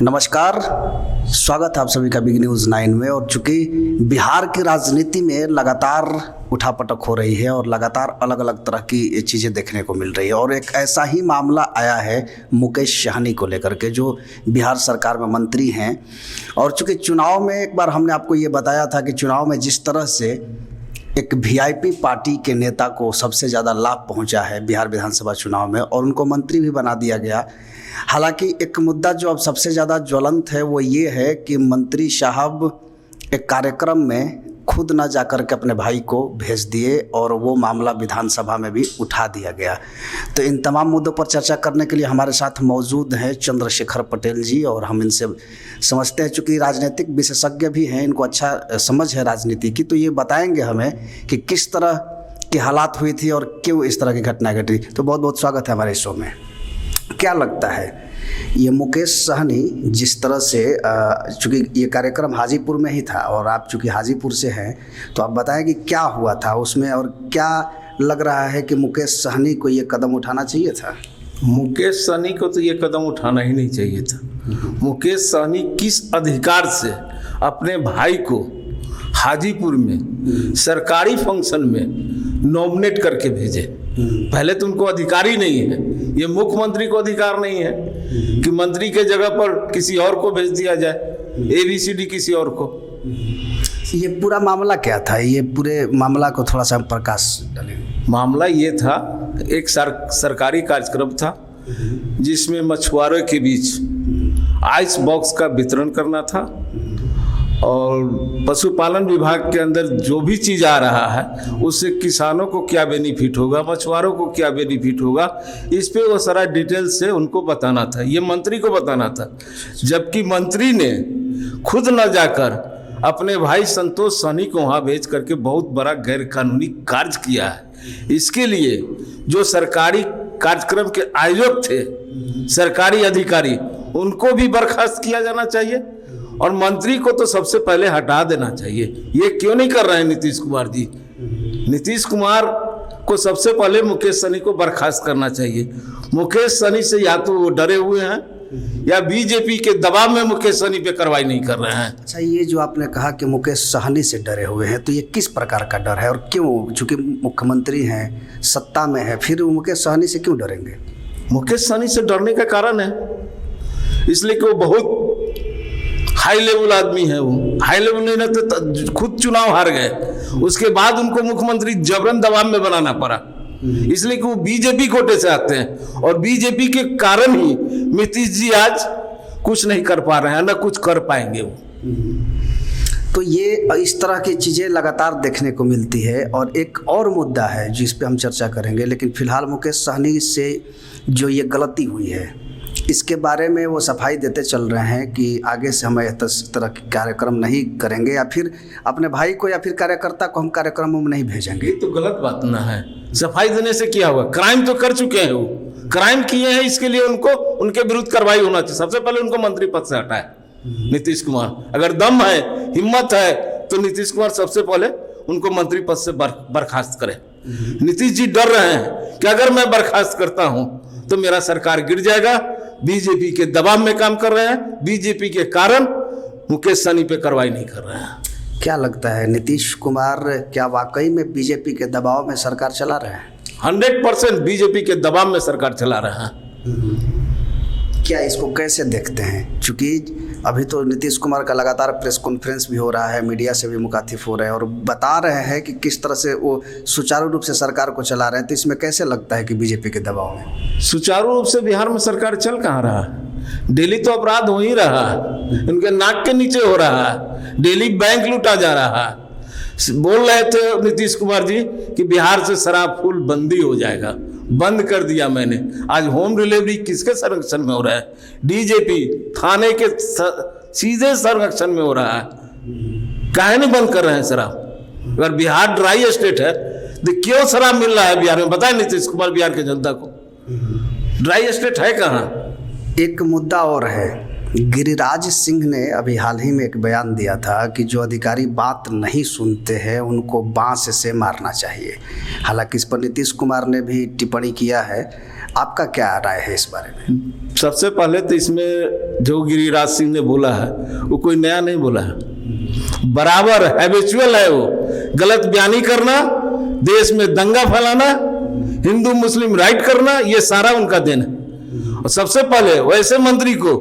नमस्कार, स्वागत है आप सभी का बिग न्यूज़ 9 में। और चूंकि बिहार की राजनीति में लगातार उठापटक हो रही है और लगातार अलग अलग तरह की चीज़ें देखने को मिल रही है, और एक ऐसा ही मामला आया है मुकेश सहनी को लेकर के, जो बिहार सरकार में मंत्री हैं। और चूंकि चुनाव में एक बार हमने आपको ये बताया था कि चुनाव में जिस तरह से एक वीआईपी पार्टी के नेता को सबसे ज़्यादा लाभ पहुंचा है बिहार विधानसभा चुनाव में, और उनको मंत्री भी बना दिया गया। हालांकि एक मुद्दा जो अब सबसे ज़्यादा ज्वलंत है वो ये है कि मंत्री साहब एक कार्यक्रम में खुद न जाकर के अपने भाई को भेज दिए, और वो मामला विधानसभा में भी उठा दिया गया। तो इन तमाम मुद्दों पर चर्चा करने के लिए हमारे साथ मौजूद हैं चंद्रशेखर पटेल जी, और हम इनसे समझते हैं, चूँकि राजनीतिक विशेषज्ञ भी हैं, इनको अच्छा समझ है राजनीति की, तो ये बताएंगे हमें कि किस तरह की हालात हुई थी और क्यों इस तरह की घटना घटी। तो बहुत बहुत स्वागत है हमारे शो में। क्या लगता है ये मुकेश सहनी जिस तरह से, चूँकि ये कार्यक्रम हाजीपुर में ही था और आप चूँकि हाजीपुर से हैं, तो आप बताएं कि क्या हुआ था उसमें, और क्या लग रहा है कि मुकेश सहनी को ये कदम उठाना चाहिए था? मुकेश सहनी को तो ये कदम उठाना ही नहीं चाहिए था। मुकेश सहनी किस अधिकार से अपने भाई को हाजीपुर में सरकारी फंक्शन में नॉमिनेट करके भेजे? पहले तो उनको अधिकार ही नहीं है। ये मुख्यमंत्री को अधिकार नहीं है कि मंत्री के जगह पर किसी और को भेज दिया जाए, ABCD किसी और को। ये पूरा मामला क्या था? ये पूरे मामला को थोड़ा सा प्रकाश डालें। मामला ये था, एक सरकारी कार्यक्रम था जिसमें मछुआरों के बीच आइस बॉक्स का वितरण करना था, और पशुपालन विभाग के अंदर जो भी चीज़ आ रहा है उससे किसानों को क्या बेनिफिट होगा, मछुआरों को क्या बेनिफिट होगा, इस पे वो सारा डिटेल से उनको बताना था। ये मंत्री को बताना था, जबकि मंत्री ने खुद न जाकर अपने भाई संतोष सहनी को वहाँ भेज करके बहुत बड़ा गैरकानूनी कार्य किया है। इसके लिए जो सरकारी कार्यक्रम के आयोजक थे, सरकारी अधिकारी, उनको भी बर्खास्त किया जाना चाहिए, और मंत्री को तो सबसे पहले हटा देना चाहिए। ये क्यों नहीं कर रहे हैं नीतीश कुमार जी? नीतीश कुमार को सबसे पहले मुकेश सहनी को बर्खास्त करना चाहिए। मुकेश सहनी से या तो वो डरे हुए हैं या बीजेपी के दबाव में मुकेश सहनी पे कार्रवाई नहीं कर रहे हैं। अच्छा, ये जो आपने कहा कि मुकेश सहनी से डरे हुए हैं, तो ये किस प्रकार का डर है और क्यों? चूँकि मुख्यमंत्री हैं, सत्ता में है, फिर मुकेश सहनी से क्यों डरेंगे? मुकेश सहनी से डरने का कारण है इसलिए कि वो बहुत हाई लेवल आदमी है। वो हाई लेवल नहीं रहते तो खुद चुनाव हार गए, उसके बाद उनको मुख्यमंत्री जबरन दबाव में बनाना पड़ा, इसलिए कि वो बीजेपी कोटे से आते हैं, और बीजेपी के कारण ही नीतीश जी आज कुछ नहीं कर पा रहे हैं, ना कुछ कर पाएंगे वो। तो ये इस तरह की चीज़ें लगातार देखने को मिलती है। और एक और मुद्दा है जिस पे हम चर्चा करेंगे, लेकिन फिलहाल मुकेश सहनी से जो ये गलती हुई है, इसके बारे में वो सफाई देते चल रहे हैं कि आगे से हम इस तरह के कार्यक्रम नहीं करेंगे, या फिर अपने भाई को या फिर कार्यकर्ता को हम कार्यक्रमों में नहीं भेजेंगे। ये तो गलत बात ना है। सफाई देने से क्या होगा? क्राइम तो कर चुके हैं, वो क्राइम किए हैं, इसके लिए उनको उनके विरुद्ध कार्रवाई होना चाहिए। सबसे पहले उनको मंत्री पद से हटाए नीतीश कुमार। अगर दम है, हिम्मत है, तो नीतीश कुमार सबसे पहले उनको मंत्री पद से बर्खास्त करे। नीतीश जी डर रहे हैं कि अगर मैं बर्खास्त करता हूं तो मेरा सरकार गिर जाएगा। बीजेपी के दबाव में काम कर रहे हैं, बीजेपी के कारण मुकेश सहनी पे कार्रवाई नहीं कर रहे हैं। क्या लगता है, नीतीश कुमार क्या वाकई में बीजेपी के दबाव में सरकार चला रहे हैं? 100% बीजेपी के दबाव में सरकार चला रहे हैं। क्या इसको कैसे देखते हैं? चूँकि अभी तो नीतीश कुमार का लगातार प्रेस कॉन्फ्रेंस भी हो रहा है, मीडिया से भी मुखातिब हो रहे हैं और बता रहे हैं कि किस तरह से वो सुचारू रूप से सरकार को चला रहे हैं। तो इसमें कैसे लगता है कि बीजेपी के दबाव में? सुचारू रूप से बिहार में सरकार चल कहाँ रहा है? डेली तो अपराध हो ही रहा है, इनके नाक के नीचे हो रहा है। डेली बैंक लूटा जा रहा है। बोल रहे थे नीतीश कुमार जी कि बिहार से शराब फुल बंदी हो जाएगा, बंद कर दिया मैंने। आज होम डिलीवरी किसके संरक्षण में हो रहा है? डीजीपी थाने के सीधे संरक्षण में हो रहा है। काहे नहीं बंद कर रहे हैं शराब? अगर बिहार ड्राई स्टेट है तो क्यों शराब मिल रहा है बिहार में? बताए नीतीश कुमार बिहार के जनता को, ड्राई स्टेट है कहाँ? एक मुद्दा और है, गिरिराज सिंह ने अभी हाल ही में एक बयान दिया था कि जो अधिकारी बात नहीं सुनते हैं उनको बांस से मारना चाहिए। हालांकि इस पर नीतीश कुमार ने भी टिप्पणी किया है, आपका क्या राय है इस बारे में? सबसे पहले तो इसमें जो गिरिराज सिंह ने बोला है वो कोई नया नहीं बोला है, बराबर हैबिचुअल है वो। गलत बयानी करना, देश में दंगा फैलाना, हिंदू मुस्लिम राइट करना, ये सारा उनका देन है। और सबसे पहले वैसे मंत्री को,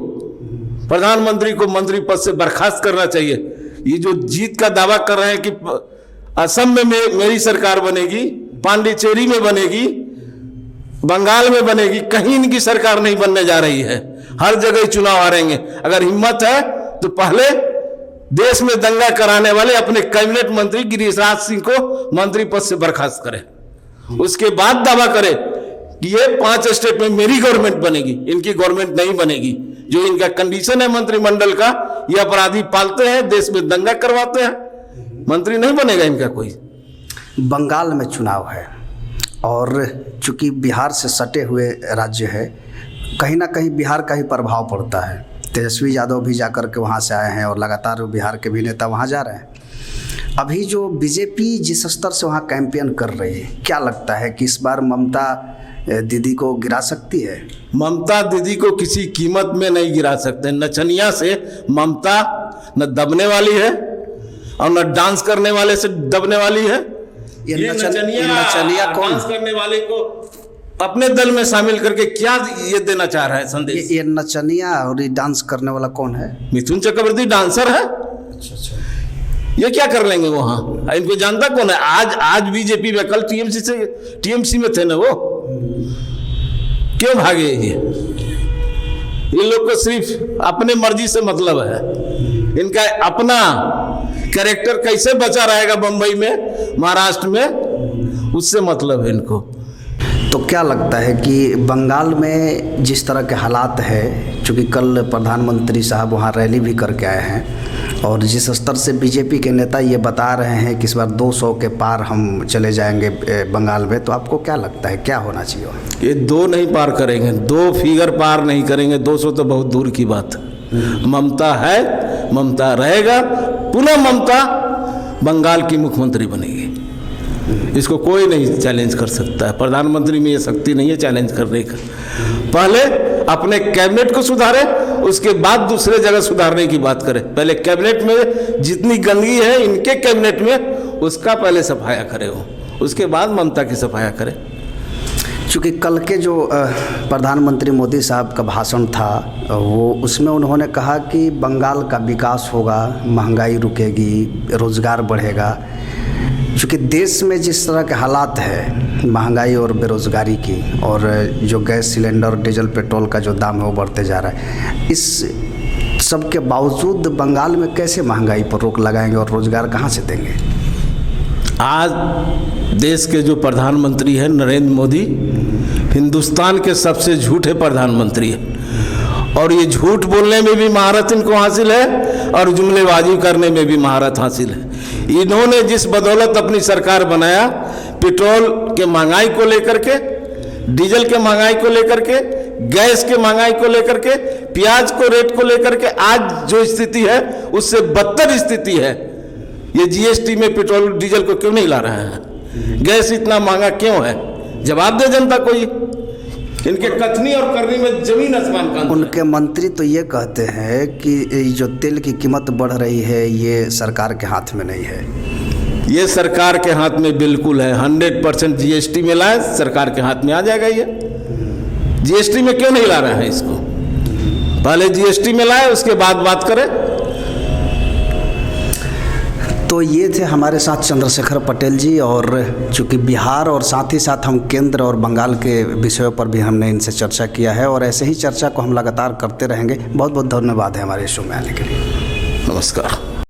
प्रधानमंत्री को मंत्री पद से बर्खास्त करना चाहिए। ये जो जीत का दावा कर रहे हैं कि असम में मेरी सरकार बनेगी, पांडिचेरी में बनेगी, बंगाल में बनेगी, कहीं इनकी सरकार नहीं बनने जा रही है। हर जगह चुनाव हारेंगे। अगर हिम्मत है तो पहले देश में दंगा कराने वाले अपने कैबिनेट मंत्री गिरिराज सिंह को मंत्री पद से बर्खास्त करें, उसके बाद दावा करें कि ये 5 स्टेट में मेरी गवर्नमेंट बनेगी, इनकी गवर्नमेंट नहीं बनेगी। जो इनका कंडीशन है मंत्रिमंडल का, ये अपराधी पालते हैं, देश में दंगा करवाते हैं, मंत्री नहीं बनेगा इनका कोई। बंगाल में चुनाव है और चूंकि बिहार से सटे हुए राज्य है, कहीं ना कहीं बिहार का ही प्रभाव पड़ता है। तेजस्वी यादव भी जाकर के वहाँ से आए हैं और लगातार बिहार के भी नेता वहाँ जा रहे हैं। अभी जो बीजेपी जिस स्तर से वहाँ कैंपेन कर रही है, क्या लगता है कि इस बार ममता दीदी को गिरा सकती है? ममता दीदी को किसी कीमत में नहीं गिरा सकते। नचनिया से ममता न दबने वाली है और न डांस करने वाले से दबने वाली है। ये नचनिया कौन? डांस करने वाले को अपने दल में शामिल करके क्या ये देना चाह रहा है संदेश? ये नचनिया और ये डांस करने वाला कौन है? मिथुन चक्रवर्ती डांसर है। अच्छा। ये क्या कर लेंगे वहां? इनको जानता कौन है? आज बीजेपी में, कल टीएमसी में थे ना वो, क्यों भागे? ये लोग को सिर्फ अपने मर्जी से मतलब है। इनका अपना कैरेक्टर कैसे बचा रहेगा बंबई में, महाराष्ट्र में, उससे मतलब है इनको। तो क्या लगता है कि बंगाल में जिस तरह के हालात है, चूँकि कल प्रधानमंत्री साहब वहाँ रैली भी करके आए हैं और जिस स्तर से बीजेपी के नेता ये बता रहे हैं कि इस बार 200 के पार हम चले जाएंगे बंगाल में, तो आपको क्या लगता है क्या होना चाहिए? ये 2 नहीं पार करेंगे, 2 फिगर पार नहीं करेंगे, 200 तो बहुत दूर की बात है। ममता है, ममता रहेगा, पुनः ममता बंगाल की मुख्यमंत्री बनेगी। इसको कोई नहीं चैलेंज कर सकता है। प्रधानमंत्री में ये शक्ति नहीं है चैलेंज करने का। पहले अपने कैबिनेट को सुधारे, उसके बाद दूसरे जगह सुधारने की बात करें। पहले कैबिनेट में जितनी गंदगी है इनके कैबिनेट में, उसका पहले सफाया करे वो, उसके बाद ममता की सफाया करे। चूँकि कल के जो प्रधानमंत्री मोदी साहब का भाषण था, वो उसमें उन्होंने कहा कि बंगाल का विकास होगा, महंगाई रुकेगी, रोज़गार बढ़ेगा। चूँकि देश में जिस तरह के हालात है महंगाई और बेरोज़गारी की, और जो गैस सिलेंडर, डीजल, पेट्रोल का जो दाम है वो बढ़ते जा रहा है, इस सब के बावजूद बंगाल में कैसे महंगाई पर रोक लगाएंगे और रोज़गार कहाँ से देंगे? आज देश के जो प्रधानमंत्री हैं नरेंद्र मोदी, हिंदुस्तान के सबसे झूठे प्रधानमंत्री हैं और ये झूठ बोलने में भी महारत इनको हासिल है और जुमलेबाजी करने में भी महारत हासिल है। इन्होंने जिस बदौलत अपनी सरकार बनाया, पेट्रोल के महंगाई को लेकर के, डीजल के महंगाई को लेकर के, गैस के महंगाई को लेकर के, प्याज को रेट को लेकर के, आज जो स्थिति है उससे बदतर स्थिति है। ये जीएसटी में पेट्रोल डीजल को क्यों नहीं ला रहे हैं? गैस इतना महंगा क्यों है? जवाब दे जनता को। इनके कथनी और करनी में जमीन आसमान का अंतर। उनके मंत्री तो ये कहते हैं कि जो तेल की कीमत बढ़ रही है ये सरकार के हाथ में नहीं है। ये सरकार के हाथ में बिल्कुल है। 100% जीएसटी में लाए, सरकार के हाथ में आ जाएगा। ये जीएसटी में क्यों नहीं ला रहे हैं इसको? पहले जीएसटी में लाए, उसके बाद बात करें। तो ये थे हमारे साथ चंद्रशेखर पटेल जी, और चूँकि बिहार और साथ ही साथ हम केंद्र और बंगाल के विषयों पर भी हमने इनसे चर्चा किया है और ऐसे ही चर्चा को हम लगातार करते रहेंगे। बहुत बहुत धन्यवाद है हमारे शो में आने के लिए। नमस्कार।